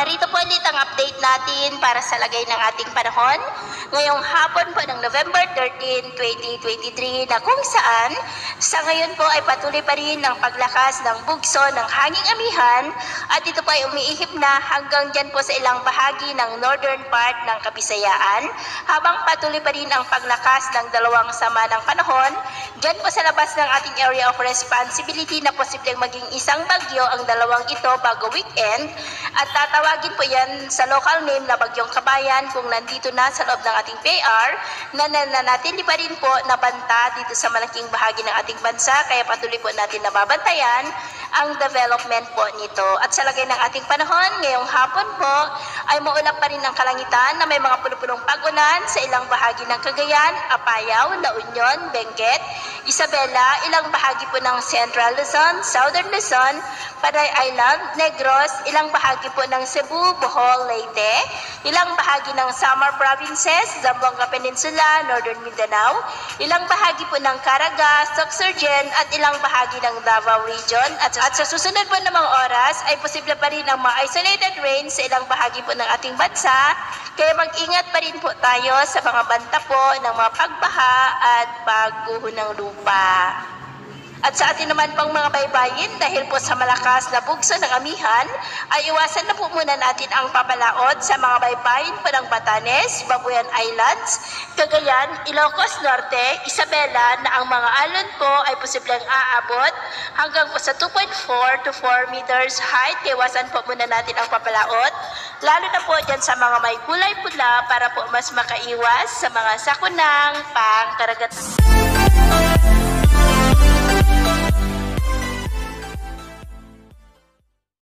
narito po ulit ang update natin para sa lagay ng ating panahon ngayong hapon po ng November 13, 2023 na kung saan sa ngayon po ay patuloy pa rin ang paglakas ng bugso ng hanging amihan at ito po ay umiihip na hanggang dyan po sa ilang bahagi ng northern part ng Kabisayaan habang patuloy pa rin ang paglakas ng dalawang sama ng panahon dyan po sa labas ng ating area of responsibility na posibleng maging isang bagyo ang dalawang ito bago weekend at tatawagin po yan sa local name na Bagyong Kabayan kung nandito na sa loob ng ating PAR na nanatili pa rin po nabanta dito sa malaking bahagi ng ating bansa kaya patuloy po natin nababantayan ang development po nito. At sa lagay ng ating panahon, ngayong hapon po ay maulap pa rin ang kalangitan na may mga punong pag-ulan sa ilang bahagi ng Cagayan, Apayao, La Union, Benguet, Isabela, ilang bahagi po ng Central Luzon, Southern Luzon, Panay Island, Negros, ilang bahagi po ng Cebu, Bohol, Leyte, ilang bahagi ng Samar Provinces, Zamboanga Peninsula, Northern Mindanao, ilang bahagi po ng Caraga, Sorsogon at ilang bahagi ng Davao Region at sa susunod po ng mga oras ay posible pa rin ang mga isolated rain sa ilang bahagi po ng ating bansa kaya mag-ingat pa rin po tayo sa mga banta po ng mga pagbaha at pagguho ng lupa. At sa atin naman pang mga baybayin, dahil po sa malakas na bugso ng amihan, ay iwasan na po muna natin ang papalaot sa mga baybayin po ng Batanes, Babuyan Islands, Cagayan, Ilocos Norte, Isabela na ang mga alon po ay posibleng aabot hanggang po sa 2.4 to 4 meters height. Iwasan po muna natin ang papalaot, lalo na po dyan sa mga may kulay pula para po mas makaiwas sa mga sakunang pangkaragatan.